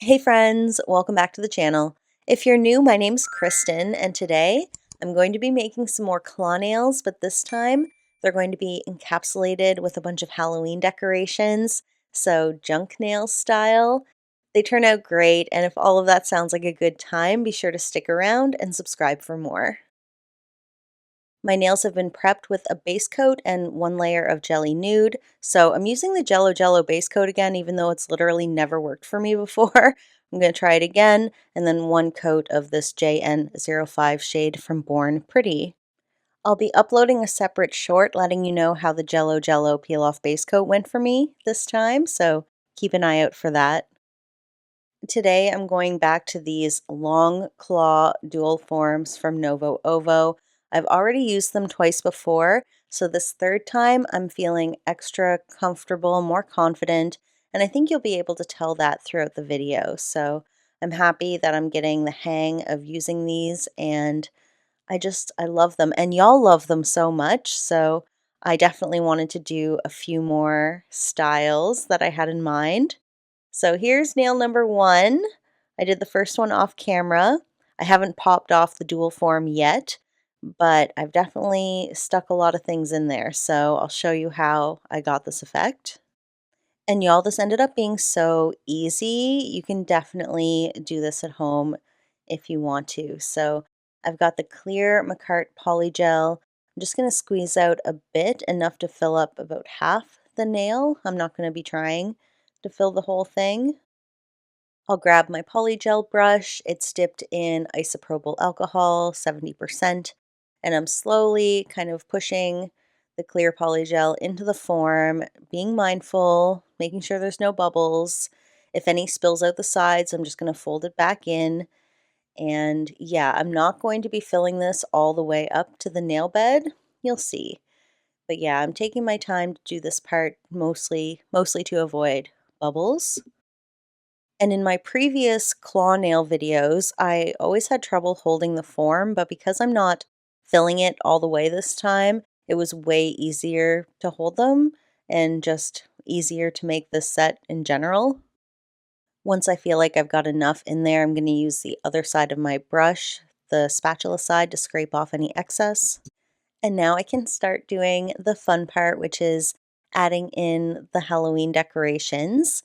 Hey friends, welcome back to the channel. If you're new, my name's Kristen, and today I'm going to be making some more claw nails, but this time they're going to be encapsulated with a bunch of Halloween decorations, so junk nail style. They turn out great, and if all of that sounds like a good time, be sure to stick around and subscribe for more. My nails have been prepped with a base coat and one layer of Jelly Nude. So I'm using the Jello base coat again, even though it's literally never worked for me before. I'm going to try it again, and then one coat of this JN05 shade from Born Pretty. I'll be uploading a separate short letting you know how the Jello peel off base coat went for me this time, so keep an eye out for that. Today I'm going back to these long claw dual forms from Novo Ovo. I've already used them twice before, so this third time I'm feeling extra comfortable, more confident, and I think you'll be able to tell that throughout the video. So I'm happy that I'm getting the hang of using these, and I love them, and y'all love them so much, so I definitely wanted to do a few more styles that I had in mind. So here's nail number one. I did the first one off camera. I haven't popped off the dual form yet, but I've definitely stuck a lot of things in there. So I'll show you how I got this effect. And y'all, this ended up being so easy. You can definitely do this at home if you want to. So I've got the clear Macart Polygel. I'm just going to squeeze out a bit, enough to fill up about half the nail. I'm not going to be trying to fill the whole thing. I'll grab my Polygel brush. It's dipped in isopropyl alcohol, 70%, and I'm slowly kind of pushing the clear Polygel into the form, being mindful, making sure there's no bubbles. If any spills out the sides, I'm just going to fold it back in. And yeah, I'm not going to be filling this all the way up to the nail bed. You'll see. But yeah, I'm taking my time to do this part mostly to avoid bubbles. And in my previous claw nail videos, I always had trouble holding the form, but because I'm not filling it all the way this time, it was way easier to hold them and just easier to make this set in general. Once I feel like I've got enough in there, I'm going to use the other side of my brush, the spatula side, to scrape off any excess. And now I can start doing the fun part, which is adding in the Halloween decorations.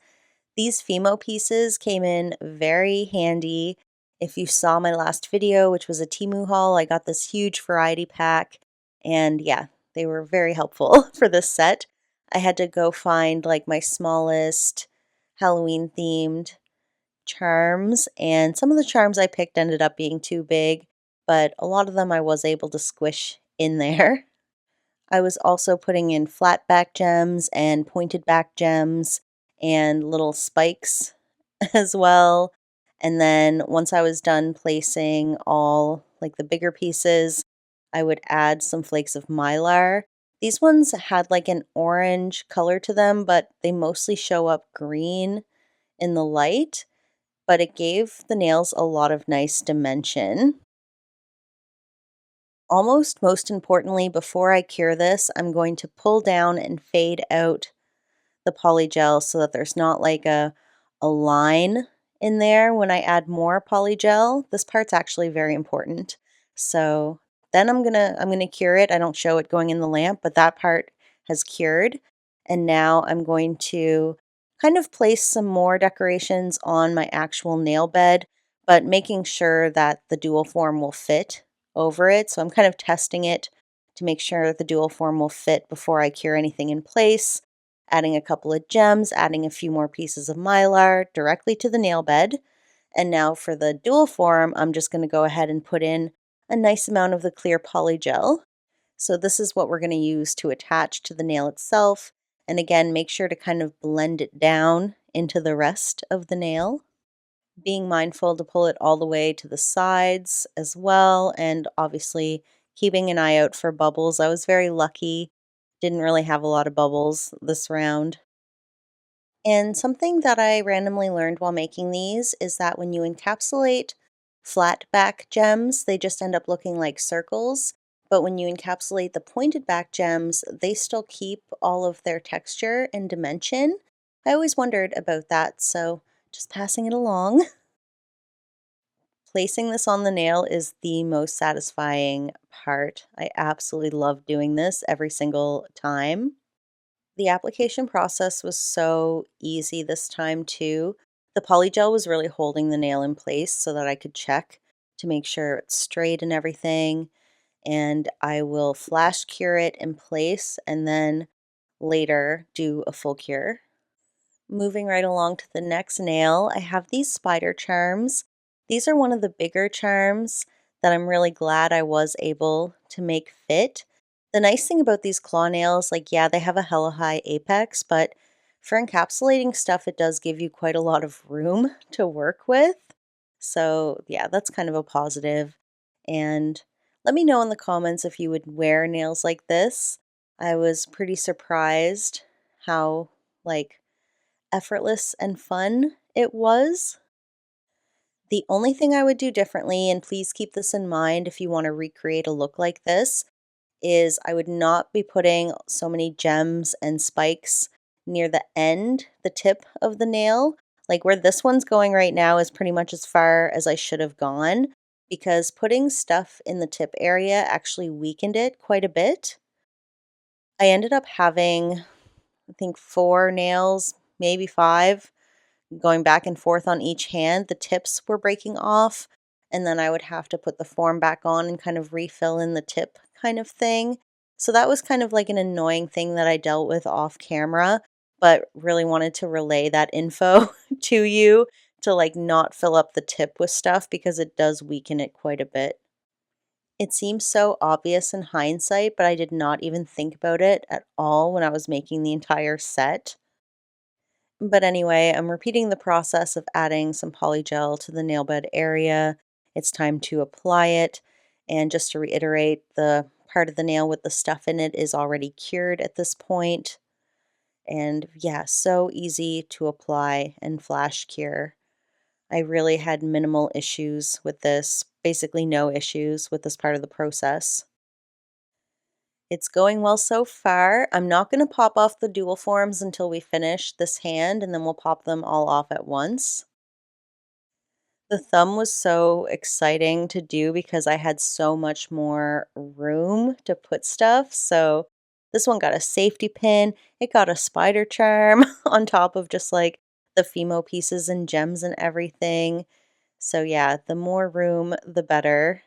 These Fimo pieces came in very handy. If you saw my last video, which was a Temu haul, I got this huge variety pack, and yeah, they were very helpful for this set. I had to go find like my smallest Halloween themed charms, and some of the charms I picked ended up being too big, but a lot of them I was able to squish in there. I was also putting in flat back gems and pointed back gems and little spikes as well. And then once I was done placing all like the bigger pieces, I would add some flakes of mylar. These ones had like an orange color to them, but they mostly show up green in the light, but it gave the nails a lot of nice dimension. Almost most importantly, before I cure this, I'm going to pull down and fade out the polygel so that there's not like a line in there when I add more polygel. This part's actually very important. So then I'm gonna cure it. I don't show it going in the lamp, but that part has cured. And now I'm going to kind of place some more decorations on my actual nail bed, but making sure that the dual form will fit over it. So I'm kind of testing it to make sure that the dual form will fit before I cure anything in place, adding a couple of gems, adding a few more pieces of mylar directly to the nail bed. And now for the dual form, I'm just going to go ahead and put in a nice amount of the clear polygel. So this is what we're going to use to attach to the nail itself. And again, make sure to kind of blend it down into the rest of the nail. Being mindful to pull it all the way to the sides as well, and obviously keeping an eye out for bubbles. I was very lucky, didn't really have a lot of bubbles this round. And something that I randomly learned while making these is that when you encapsulate flat back gems, they just end up looking like circles. But when you encapsulate the pointed back gems, they still keep all of their texture and dimension. I always wondered about that, so just passing it along. Placing this on the nail is the most satisfying part. I absolutely love doing this every single time. The application process was so easy this time too. The polygel was really holding the nail in place so that I could check to make sure it's straight and everything. And I will flash cure it in place and then later do a full cure. Moving right along to the next nail, I have these spider charms. These are one of the bigger charms that I'm really glad I was able to make fit. The nice thing about these claw nails, like, yeah, they have a hella high apex, but for encapsulating stuff, it does give you quite a lot of room to work with. So, yeah, that's kind of a positive. And let me know in the comments if you would wear nails like this. I was pretty surprised how, like, effortless and fun it was. The only thing I would do differently, and please keep this in mind if you want to recreate a look like this, is I would not be putting so many gems and spikes near the end, the tip of the nail. Like where this one's going right now is pretty much as far as I should have gone because putting stuff in the tip area actually weakened it quite a bit. I ended up having, I think, 4 nails, maybe 5, going back and forth on each hand. The tips were breaking off, and then I would have to put the form back on and kind of refill in the tip kind of thing. So that was kind of like an annoying thing that I dealt with off camera, but really wanted to relay that info to you to like not fill up the tip with stuff because it does weaken it quite a bit. It seems so obvious in hindsight, but I did not even think about it at all when I was making the entire set. But anyway, I'm repeating the process of adding some polygel to the nail bed area. It's time to apply it. And just to reiterate, the part of the nail with the stuff in it is already cured at this point. And yeah, so easy to apply and flash cure. I really had minimal issues with this, basically no issues with this part of the process. It's going well so far. I'm not going to pop off the dual forms until we finish this hand, and then we'll pop them all off at once. The thumb was so exciting to do because I had so much more room to put stuff. So this one got a safety pin. It got a spider charm on top of just like the Fimo pieces and gems and everything. So yeah, the more room, the better.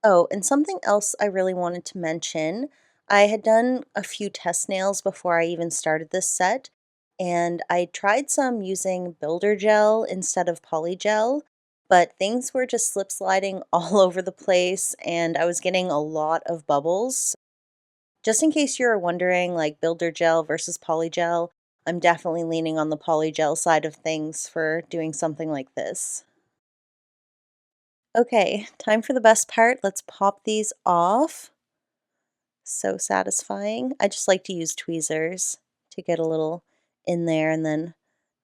Oh, and something else I really wanted to mention. I had done a few test nails before I even started this set, and I tried some using builder gel instead of polygel, but things were just slip sliding all over the place, and I was getting a lot of bubbles. Just in case you're wondering, like builder gel versus polygel, I'm definitely leaning on the polygel side of things for doing something like this. Okay, time for the best part. Let's pop these off. So satisfying. I just like to use tweezers to get a little in there and then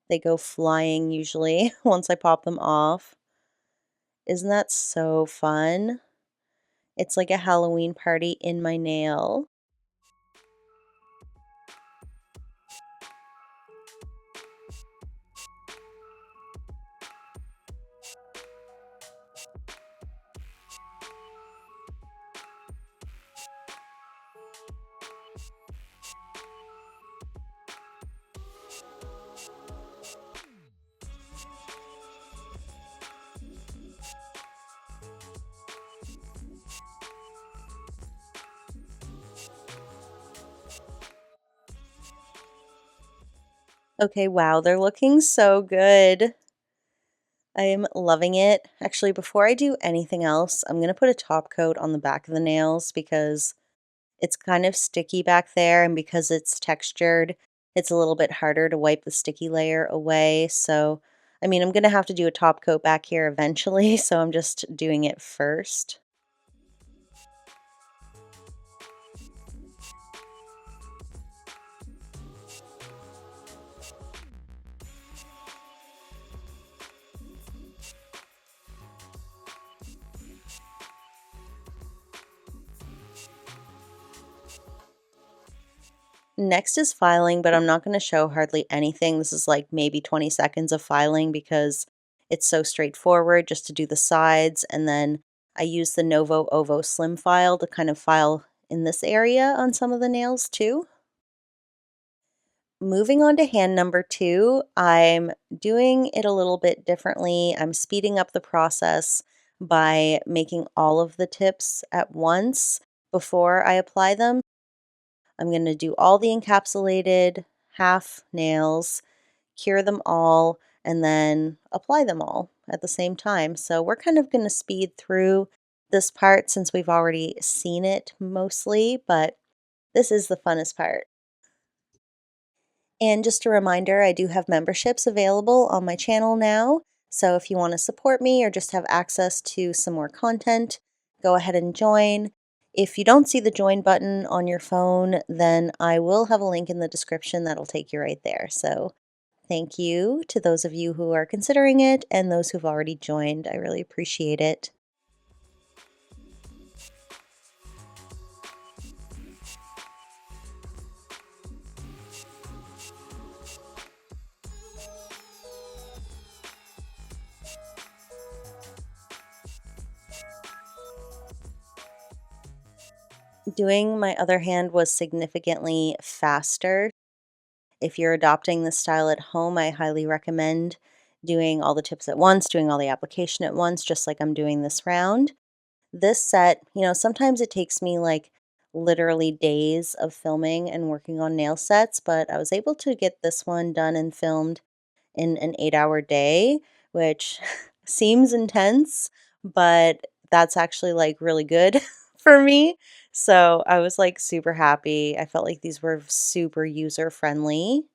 they go flying usually once I pop them off. Isn't that so fun? It's like a Halloween party in my nail. Okay, wow, they're looking so good. I'm loving it. Actually, before I do anything else, I'm going to put a top coat on the back of the nails because it's kind of sticky back there, and because it's textured, it's a little bit harder to wipe the sticky layer away. So, I mean, I'm going to have to do a top coat back here eventually, so I'm just doing it first. Next is filing, but I'm not going to show hardly anything. This is like maybe 20 seconds of filing because it's so straightforward just to do the sides. And then I use the Novo Ovo Slim file to kind of file in this area on some of the nails too. Moving on to hand number 2, I'm doing it a little bit differently. I'm speeding up the process by making all of the tips at once before I apply them. I'm going to do all the encapsulated half nails, cure them all, and then apply them all at the same time. So we're kind of going to speed through this part since we've already seen it mostly, but this is the funnest part. And just a reminder, I do have memberships available on my channel now. So if you want to support me or just have access to some more content, go ahead and join. If you don't see the join button on your phone, then I will have a link in the description that'll take you right there. So thank you to those of you who are considering it and those who've already joined. I really appreciate it. Doing my other hand was significantly faster. If you're adopting this style at home, I highly recommend doing all the tips at once, doing all the application at once, just like I'm doing this round. This set, sometimes it takes me like literally days of filming and working on nail sets, but I was able to get this one done and filmed in an 8-hour day, which seems intense, but that's actually like really good for me. So I was like super happy. I felt like these were super user friendly.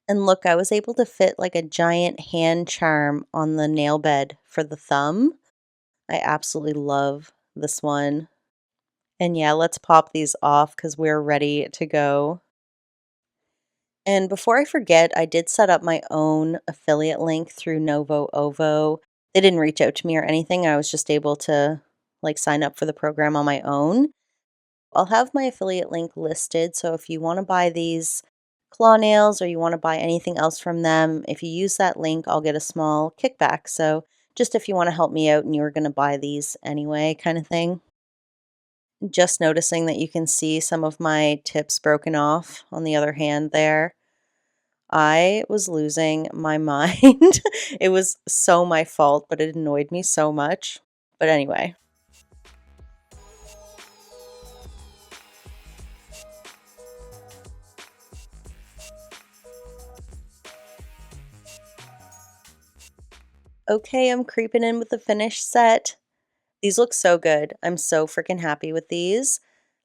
And look, I was able to fit like a giant hand charm on the nail bed for the thumb. I absolutely love this one. And yeah, let's pop these off because we're ready to go. And before I forget, I did set up my own affiliate link through Novo Ovo. They didn't reach out to me or anything. I was just able to like sign up for the program on my own. I'll have my affiliate link listed. So if you want to buy these claw nails or you want to buy anything else from them, if you use that link, I'll get a small kickback. So just if you want to help me out and you were going to buy these anyway, kind of thing. Just noticing that you can see some of my tips broken off on the other hand there. I was losing my mind. It was so my fault, but it annoyed me so much. But anyway. Okay, I'm creeping in with the finished set. These look so good. I'm so freaking happy with these.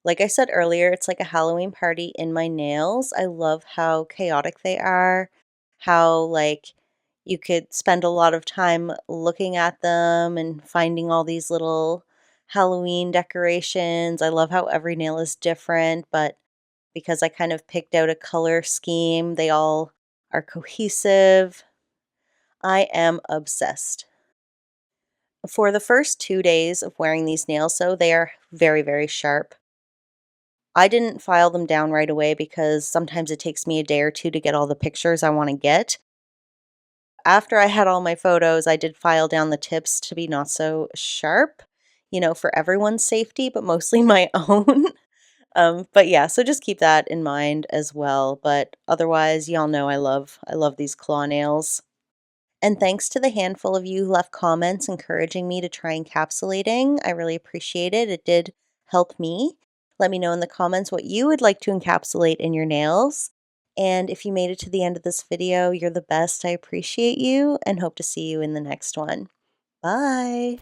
Like I said earlier, it's like a Halloween party in my nails. I love how chaotic they are, how like you could spend a lot of time looking at them and finding all these little Halloween decorations. I love how every nail is different, but because I kind of picked out a color scheme, they all are cohesive. I am obsessed. For the first 2 days of wearing these nails, though, they are very, very sharp. I didn't file them down right away because sometimes it takes me a day or 2 to get all the pictures I wanna get. After I had all my photos, I did file down the tips to be not so sharp, for everyone's safety, but mostly my own. But yeah, so just keep that in mind as well, but otherwise, y'all know I love these claw nails. And thanks to the handful of you who left comments encouraging me to try encapsulating. I really appreciate it. It did help me. Let me know in the comments what you would like to encapsulate in your nails. And if you made it to the end of this video, you're the best. I appreciate you and hope to see you in the next one. Bye.